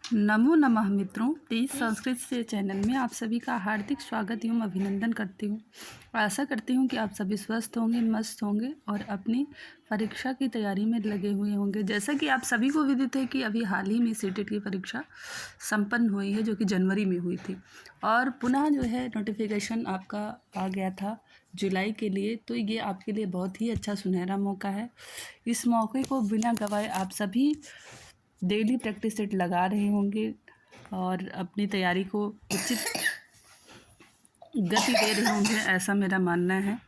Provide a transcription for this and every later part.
नमो नमः मित्रों, तेज संस्कृत से चैनल में आप सभी का हार्दिक स्वागत एवं अभिनंदन करती हूँ। आशा करती हूँ कि आप सभी स्वस्थ होंगे, मस्त होंगे और अपनी परीक्षा की तैयारी में लगे हुए होंगे। जैसा कि आप सभी को विदित है कि अभी हाल ही में सीटेट की परीक्षा संपन्न हुई है, जो कि जनवरी में हुई थी और पुनः जो है नोटिफिकेशन आपका आ गया था जुलाई के लिए। तो ये आपके लिए बहुत ही अच्छा सुनहरा मौका है। इस मौके को बिना गंवाए आप सभी डेली प्रैक्टिस सेट लगा रहे होंगे और अपनी तैयारी को उचित गति दे रहे होंगे, ऐसा मेरा मानना है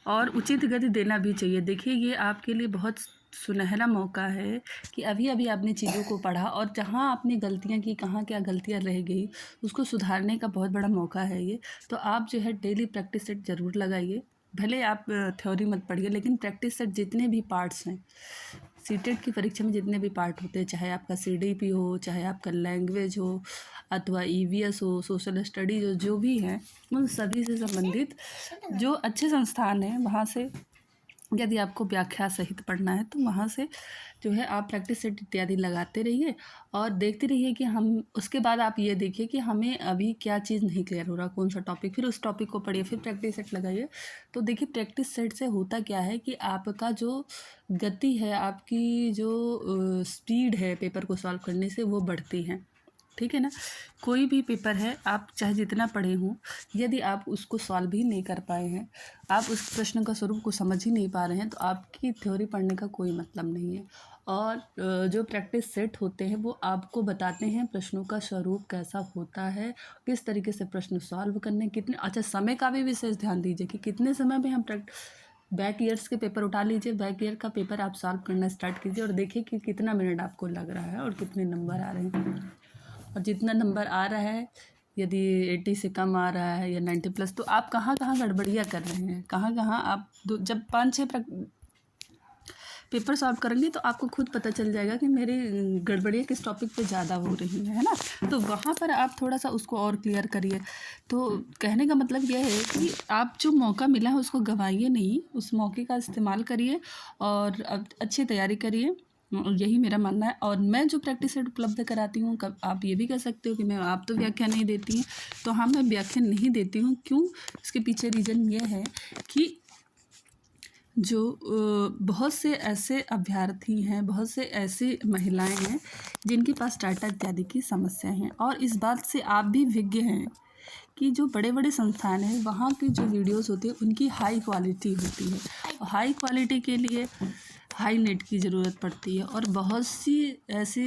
और उचित गति देना भी चाहिए। देखिए, ये आपके लिए बहुत सुनहरा मौका है कि अभी अभी आपने चीज़ों को पढ़ा और जहाँ आपने गलतियाँ की, कहाँ क्या गलतियाँ रह गई, उसको सुधारने का बहुत बड़ा मौका है ये। तो आप जो है डेली प्रैक्टिस सेट ज़रूर लगाइए। भले आप थ्योरी मत पढ़िए, लेकिन प्रैक्टिस सेट जितने भी पार्ट्स हैं सीटेट की परीक्षा में, जितने भी पार्ट होते हैं, चाहे आपका सीडीपी हो, चाहे आपका लैंग्वेज हो, अथवा ईवीएस हो, सोशल स्टडीज हो, जो भी हैं उन सभी से संबंधित जो अच्छे संस्थान हैं वहाँ से यदि आपको व्याख्या सहित पढ़ना है तो वहाँ से जो है आप प्रैक्टिस सेट इत्यादि लगाते रहिए और देखते रहिए कि हम उसके बाद आप ये देखिए कि हमें अभी क्या चीज़ नहीं क्लियर हो रहा, कौन सा टॉपिक, फिर उस टॉपिक को पढ़िए, फिर प्रैक्टिस सेट लगाइए। तो देखिए, प्रैक्टिस सेट से होता क्या है कि आपका जो गति है, आपकी जो स्पीड है पेपर को सॉल्व करने से, वो बढ़ती है। ठीक है ना। कोई भी पेपर है, आप चाहे जितना पढ़े हों, यदि आप उसको सॉल्व ही नहीं कर पाए हैं, आप उस प्रश्न का स्वरूप को समझ ही नहीं पा रहे हैं, तो आपकी थ्योरी पढ़ने का कोई मतलब नहीं है। और जो प्रैक्टिस सेट होते हैं वो आपको बताते हैं प्रश्नों का स्वरूप कैसा होता है, किस तरीके से प्रश्न सॉल्व करने, कितने अच्छा समय का भी विशेष ध्यान दीजिए कि कितने समय में हम बैक ईयर्स के पेपर उठा लीजिए, बैक ईयर का पेपर आप सॉल्व करना स्टार्ट कीजिए और देखिए कि कितना मिनट आपको लग रहा है और कितने नंबर आ रहे हैं। और जितना नंबर आ रहा है, यदि 80 से कम आ रहा है या 90 प्लस, तो आप कहाँ कहाँ गड़बड़ियाँ कर रहे हैं, कहाँ कहाँ आप जब 5-6 पेपर सॉल्व करेंगे तो आपको खुद पता चल जाएगा कि मेरी गड़बड़ियाँ किस टॉपिक पे ज़्यादा हो रही हैं, है ना। तो वहाँ पर आप थोड़ा सा उसको और क्लियर करिए। तो कहने का मतलब यह है कि आप जो मौका मिला है उसको गंवाइए नहीं, उस मौके का इस्तेमाल करिए और अच्छी तैयारी करिए। यही मेरा मानना है। और मैं जो प्रैक्टिस सेट उपलब्ध कराती हूँ, कब आप ये भी कह सकते हो कि मैं, आप तो व्याख्या नहीं देती हैं, तो हाँ, मैं व्याख्या नहीं देती हूँ। क्यों? इसके पीछे रीज़न ये है कि जो बहुत से ऐसे अभ्यर्थी हैं, बहुत से ऐसी महिलाएं हैं जिनके पास डाटा इत्यादि की समस्या हैं, और इस बात से आप भी विज्ञ हैं कि जो बड़े बड़े संस्थान हैं वहाँ की जो वीडियोस होती है उनकी हाई क्वालिटी होती है, और हाई क्वालिटी के लिए हाई नेट की ज़रूरत पड़ती है। और बहुत सी ऐसे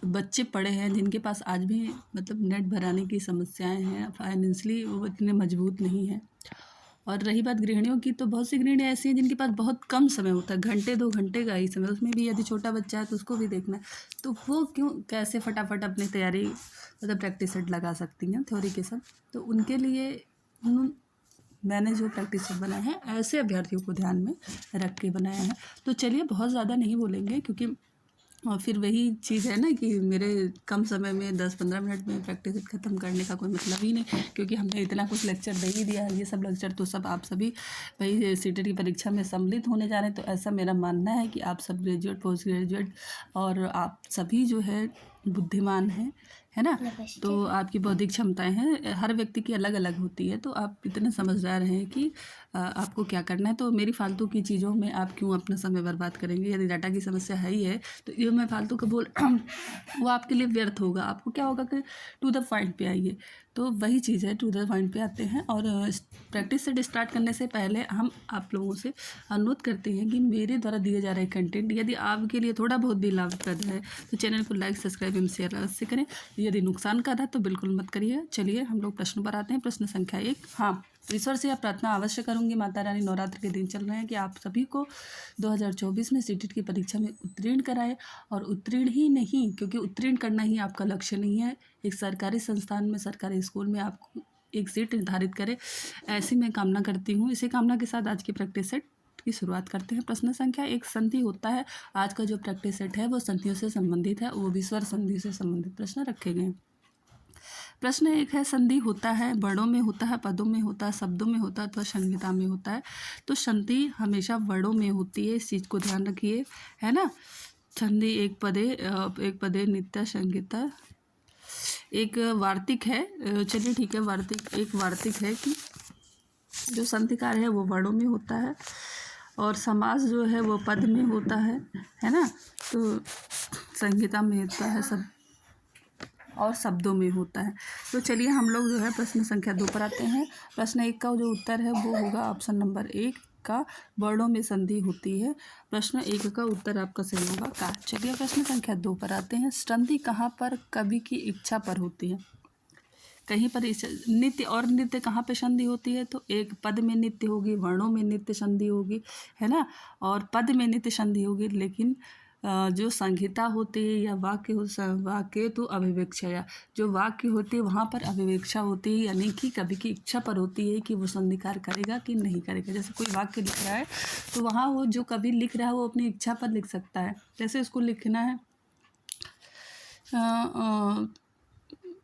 बच्चे पढ़े हैं जिनके पास आज भी मतलब नेट भराने की समस्याएं हैं, फाइनेंशली वो इतने मजबूत नहीं हैं। और रही बात गृहिणियों की, तो बहुत सी गृहिणियाँ ऐसी हैं जिनके पास बहुत कम समय होता है, घंटे 2 घंटे का ही समय, उसमें भी यदि छोटा बच्चा है तो उसको भी देखना है, तो वो क्यों कैसे फटाफट अपनी तैयारी मतलब प्रैक्टिस सेट लगा सकती हैं थ्योरी के साथ। तो उनके लिए मैंने जो प्रैक्टिस सेट बनाया है ऐसे अभ्यर्थियों को ध्यान में रख के बनाया है। तो चलिए, बहुत ज़्यादा नहीं बोलेंगे क्योंकि और फिर वही चीज़ है ना कि मेरे कम समय में 10-15 मिनट में प्रैक्टिस ख़त्म करने का कोई मतलब ही नहीं, क्योंकि हमने इतना कुछ लेक्चर दे ही दिया है। ये सब लेक्चर तो सब आप सभी भाई सीटेट की परीक्षा में सम्मिलित होने जा रहे हैं, तो ऐसा मेरा मानना है कि आप सब ग्रेजुएट, पोस्ट ग्रेजुएट और आप सभी जो है बुद्धिमान हैं, है ना। तो आपकी बौद्धिक क्षमताएं हैं, हर व्यक्ति की अलग अलग होती है, तो आप इतने समझदार हैं कि आपको क्या करना है। तो मेरी फालतू की चीज़ों में आप क्यों अपना समय बर्बाद करेंगे? यदि डाटा की समस्या है ही है तो ये मैं फालतू का बोल वो आपके लिए व्यर्थ होगा। आपको क्या होगा कि टू द पॉइंट पे आइए। तो वही चीज़ है, टू द पॉइंट पे आते हैं। और प्रैक्टिस सेट स्टार्ट करने से पहले हम आप लोगों से अनुरोध करते हैं कि मेरे द्वारा दिए जा रहे कंटेंट यदि आपके लिए थोड़ा बहुत भी लाभप्रद है तो चैनल को लाइक, सब्सक्राइब एवं शेयर अवश्य करें। यदि नुकसान का था तो बिल्कुल मत करिए। चलिए हम लोग प्रश्न पर आते हैं। प्रश्न संख्या 1। हाँ, ईश्वर से यह प्रार्थना अवश्य करूंगी, माता रानी नवरात्र के दिन चल रहे हैं, कि आप सभी को 2024 में सीटेट की परीक्षा में उत्तीर्ण कराए। और उत्तीर्ण ही नहीं, क्योंकि उत्तीर्ण करना ही आपका लक्ष्य नहीं है, एक सरकारी संस्थान में, सरकारी स्कूल में आपको एक सीट निर्धारित करे, ऐसी मैं कामना करती हूँ। इसी कामना के साथ आज की प्रैक्टिस सेट की शुरुआत करते हैं। प्रश्न संख्या 1, संधि होता है। आज का जो प्रैक्टिस सेट है वो संधियों से संबंधित है, वो भी स्वर संधि से संबंधित प्रश्न रखे गए हैं। प्रश्न 1 है, संधि होता है, वर्णों में होता है, पदों में होता है, शब्दों में होता है अथवा संहिता में होता है। तो संधि हमेशा वर्णों में होती है, इस चीज़ को ध्यान रखिए, है ना। संधि एक पदे नित्य संहिता एक वार्तिक है। चलिए ठीक है, एक वार्तिक है कि जो संधिकार है वो वर्णों में होता है और समास जो है वो पद में होता है ना। तो संहिता में होता है सब और शब्दों में होता है। तो चलिए हम लोग जो है प्रश्न संख्या 2 पर आते हैं। प्रश्न 1 का जो उत्तर है वो होगा ऑप्शन नंबर 1 का, वर्णों में संधि होती है। प्रश्न 1 का उत्तर आपका सही होगा का। चलिए प्रश्न संख्या 2 पर आते हैं। संधि कहाँ पर कवि की इच्छा पर होती है? कहीं पर नित्य और नित्य कहाँ पे संधि होती है? तो एक पद में नित्य होगी, वर्णों में नित्य संधि होगी, है ना, और पद में नित्य संधि होगी। लेकिन जो संहिता होती है या वाक्य तो अभिवेक्षया, जो वाक्य होती है वहाँ पर अभिवेक्षा होती है, यानी कि कवि की इच्छा पर होती है कि वो संधिकार करेगा कि नहीं करेगा। जैसे कोई वाक्य लिख रहा है तो वहाँ वो जो कवि लिख रहा है वो अपनी इच्छा पर लिख सकता है। जैसे उसको लिखना है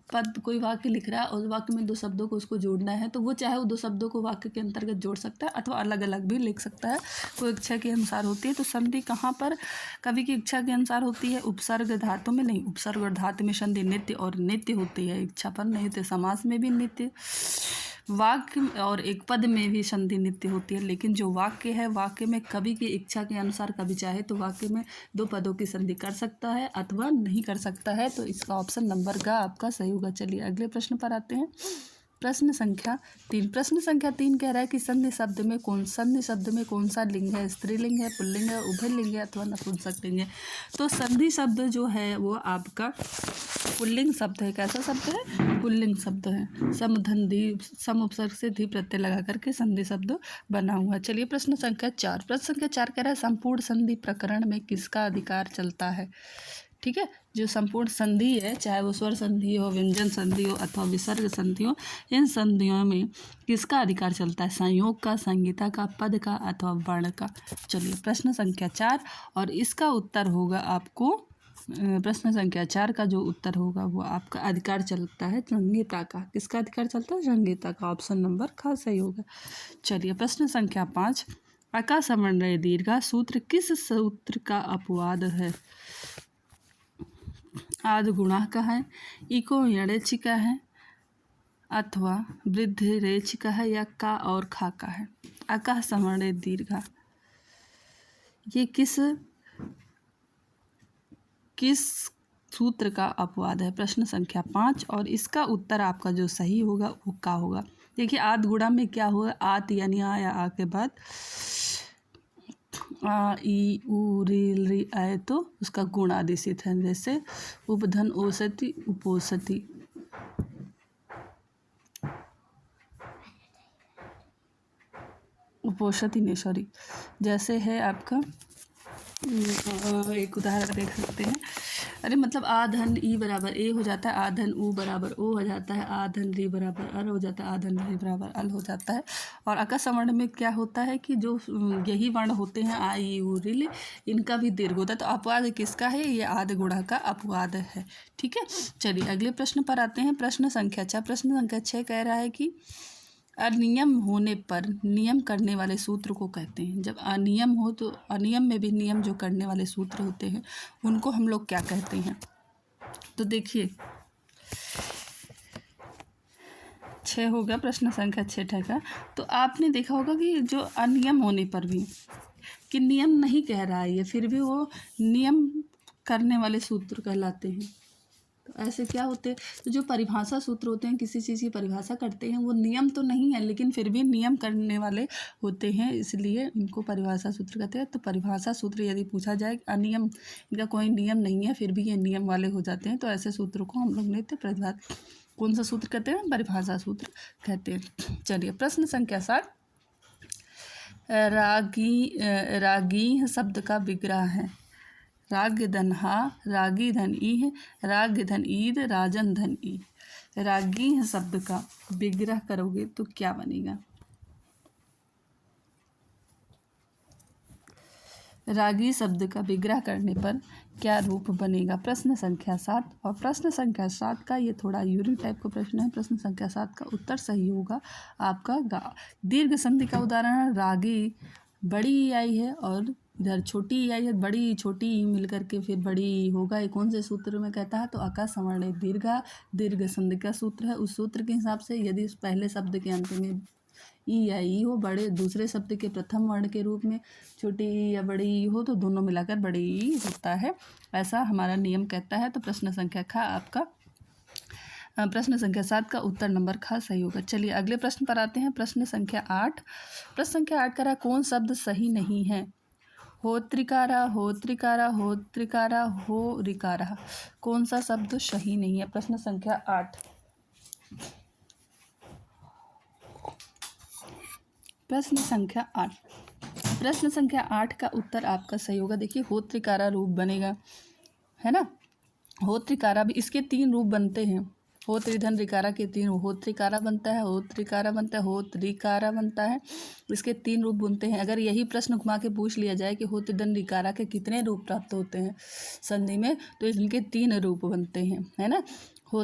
पद, कोई वाक्य लिख रहा है और वाक्य में 2 शब्दों को उसको जोड़ना है, तो वो चाहे वो 2 शब्दों को वाक्य के अंतर्गत जोड़ सकता है अथवा अलग अलग भी लिख सकता है, कोई इच्छा के अनुसार होती है। तो संधि कहाँ पर कवि की इच्छा के अनुसार होती है? उपसर्ग धातु में नहीं, उपसर्ग और धातु में संधि नित्य और नित्य होती है, इच्छा पर नहीं होती। समास में भी नित्य, वाक्य और एक पद में भी संधि नित्य होती है। लेकिन जो वाक्य है, वाक्य में कवि की इच्छा के अनुसार कवि चाहे तो वाक्य में 2 पदों की संधि कर सकता है अथवा नहीं कर सकता है। तो इसका ऑप्शन नंबर का आपका सही होगा। चलिए अगले प्रश्न पर आते हैं। प्रश्न संख्या 3। प्रश्न संख्या 3 कह रहा है कि संधि शब्द में कौन सा लिंग है? स्त्रीलिंग है, पुल्लिंग है, उभयलिंग है अथवा नपुंसक लिंग है? तो संधि शब्द जो है वो आपका पुल्लिंग शब्द है। कैसा शब्द है? पुल्लिंग शब्द है। सम उपसर्ग से धी प्रत्यय लगा करके संधि शब्द बना हुआ है। चलिए प्रश्न संख्या 4। प्रश्न संख्या 4 कह रहा है संपूर्ण संधि प्रकरण में किसका अधिकार चलता है? ठीक है, जो संपूर्ण संधि है, चाहे वो स्वर संधि हो, व्यंजन संधि हो अथवा विसर्ग संधि हो, इन संधियों में किसका अधिकार चलता है? संयोग का, संहिता का, पद का अथवा वर्ण का? चलिए प्रश्न संख्या 4 और इसका उत्तर होगा आपको प्रश्न संख्या 4 का जो उत्तर होगा वो आपका अधिकार चलता है संहिता का। किसका अधिकार चलता है? संहिता का। ऑप्शन नंबर का सही होगा। चलिए प्रश्न संख्या 5। अका समन्वय दीर्घा सूत्र किस सूत्र का अपवाद है? आद गुणा का है, इको यणेच का है अथवा वृद्ध रेच का है या का और खा का है? अका समन्वय दीर्घा ये किस सूत्र का अपवाद है? प्रश्न संख्या 5 और इसका उत्तर आपका जो सही होगा वो का होगा। देखिए आद गुणा में क्या होगा? आत यानी आ या आ के बाद आ ई उ री आए तो उसका गुण आदेशित है। जैसे उपधन औसति उपोसति, उपोषति नहीं सॉरी, जैसे है आपका एक उदाहरण देख सकते हैं। अरे मतलब आ धन ई बराबर ए हो जाता है, आ धन ऊ बराबर ओ हो जाता है, आ धन री बराबर अल हो जाता है, आ धन री बराबर अल हो जाता है। और अकस्म वर्ण में क्या होता है कि जो यही वर्ण होते हैं आ ई उ री इनका भी दीर्घ होता है। तो अपवाद किसका है? ये आदि गुणा का अपवाद है। ठीक है, चलिए अगले प्रश्न पर आते हैं। प्रश्न संख्या 6। प्रश्न संख्या 6 कह रहा है कि अनियम होने पर नियम करने वाले सूत्र को कहते हैं। जब अनियम हो तो अनियम में भी नियम जो करने वाले सूत्र होते हैं उनको हम लोग क्या कहते हैं? तो देखिए 6 हो गया, प्रश्न संख्या 6 का। तो आपने देखा होगा कि जो अनियम होने पर भी कि नियम नहीं कह रहा है ये, फिर भी वो नियम करने वाले सूत्र कहलाते हैं। तो ऐसे क्या होते हैं? तो जो परिभाषा सूत्र होते हैं, किसी चीज़ की परिभाषा करते हैं, वो नियम तो नहीं है लेकिन फिर भी नियम करने वाले होते हैं, इसलिए इनको परिभाषा सूत्र कहते हैं। तो परिभाषा सूत्र यदि पूछा जाए अनियम, इनका कोई नियम नहीं है फिर भी ये नियम वाले हो जाते हैं, तो ऐसे सूत्रों को हम लोग नित्य परिभाषा, कौन सा सूत्र कहते हैं? परिभाषा सूत्र कहते हैं। चलिए प्रश्न संख्या 7। रागी शब्द का विग्रह है। राग धन हा, रागी धन ई, राग धन ईद, राजन धन ई। रागी शब्द का विग्रह करोगे तो क्या बनेगा? रागी शब्द का विग्रह करने पर क्या रूप बनेगा? प्रश्न संख्या 7 और प्रश्न संख्या 7 का ये थोड़ा यूनिक टाइप का प्रश्न है। प्रश्न संख्या 7 का उत्तर सही होगा आपका गा। दीर्घ संधि का उदाहरण है रागी, बड़ी ई आई है और इधर छोटी ई आई है, बड़ी छोटी ई मिल करके फिर बड़ी होगा। ये कौन से सूत्र में कहता है? तो अका सवर्ण दीर्घा, दीर्घ संधि का सूत्र है। उस सूत्र के हिसाब से यदि इस पहले शब्द के अंत में ई या ई हो, बड़े दूसरे शब्द के प्रथम वर्ण के रूप में छोटी ई या बड़ी ई हो, तो दोनों मिलाकर बड़ी ई होता है, ऐसा हमारा नियम कहता है। तो प्रश्न संख्या ख आपका प्रश्न संख्या 7 का उत्तर नंबर ख सही होगा। चलिए अगले प्रश्न पर आते हैं। प्रश्न संख्या 8। प्रश्न संख्या 8 का कौन शब्द सही नहीं है? हो त्रिकारा, हो त्रिकारा, हो त्रिकारा, हो रिकारा, कौन सा शब्द सही नहीं है? प्रश्न संख्या 8। प्रश्न संख्या 8। प्रश्न संख्या 8 का उत्तर आपका सही होगा। देखिए हो त्रिकारा रूप बनेगा, है ना। हो त्रिकारा भी, इसके 3 रूप बनते हैं। हो त्रिधन रिकारा के 3, हो त्रिकारा बनता है, हो त्रिकारा बनता है, हो त्रिकारा बनता है। इसके 3 रूप बनते हैं। अगर यही प्रश्न घुमा के पूछ लिया जाए कि हो त्रिधन रिकारा के कितने रूप प्राप्त होते हैं संधि में, तो इनके 3 रूप बनते हैं, है ना। हो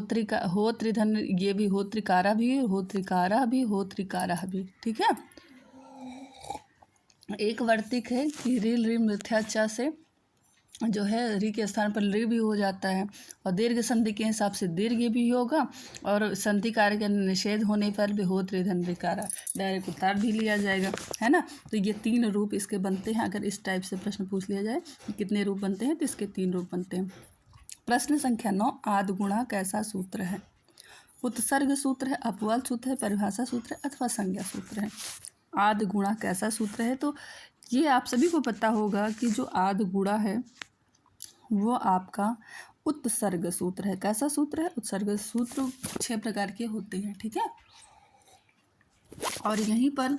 त्रिधन, ये भी हो त्रिकारा भी, हो त्रिकारा भी, हो त्रिकारा भी, ठीक है। एक वर्तिक है कि रील री मिथ्याचा से जो है री के स्थान पर री भी हो जाता है, और दीर्घ संधि के हिसाब से दीर्घ भी होगा, और संधि कार्य के निषेध होने पर भी हो त्रिधन रिकारा डायरेक्ट उत्तर भी लिया जाएगा, है ना। तो ये 3 रूप इसके बनते हैं। अगर इस टाइप से प्रश्न पूछ लिया जाए कितने रूप बनते हैं, तो इसके 3 रूप बनते हैं। प्रश्न संख्या 9। आदि गुणा कैसा सूत्र है? उत्सर्ग सूत्र है, अपवाद सूत्र है, परिभाषा सूत्र है, अथवा संज्ञा सूत्र है। आदि गुणा कैसा सूत्र है? तो ये आप सभी को पता होगा कि जो आदि गुणा है वो आपका उत्सर्ग सूत्र है। कैसा सूत्र है? उत्सर्ग सूत्र 6 प्रकार के होते हैं, ठीक है। और यहीं पर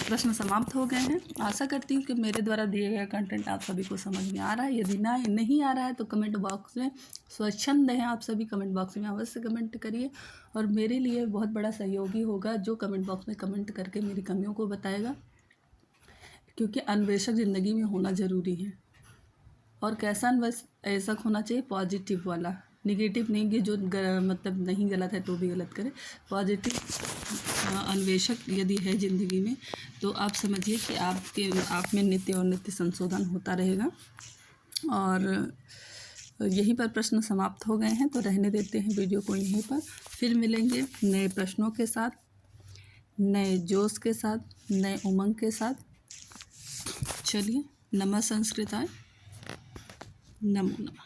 प्रश्न समाप्त हो गए हैं। आशा करती हूँ कि मेरे द्वारा दिए गए कंटेंट आप सभी को समझ में आ रहा है। यदि नहीं आ रहा है तो कमेंट बॉक्स में स्वच्छंद हैं, आप सभी कमेंट बॉक्स में अवश्य कमेंट करिए, और मेरे लिए बहुत बड़ा सहयोगी होगा जो कमेंट बॉक्स में कमेंट करके मेरी कमियों को बताएगा, क्योंकि अन्वेषक ज़िंदगी में होना ज़रूरी है। और कैसा अन्वेषक होना चाहिए? पॉजिटिव वाला, निगेटिव नहीं कि जो मतलब नहीं गलत है तो भी गलत करे। पॉजिटिव अन्वेषक यदि है ज़िंदगी में, तो आप समझिए कि आप में नित्य और नित्य संशोधन होता रहेगा। और यहीं पर प्रश्न समाप्त हो गए हैं, तो रहने देते हैं वीडियो को यहीं पर। फिर मिलेंगे नए प्रश्नों के साथ, नए जोश के साथ, नए उमंग के साथ। चलिए, नमः संस्कृताय, नमो नमः।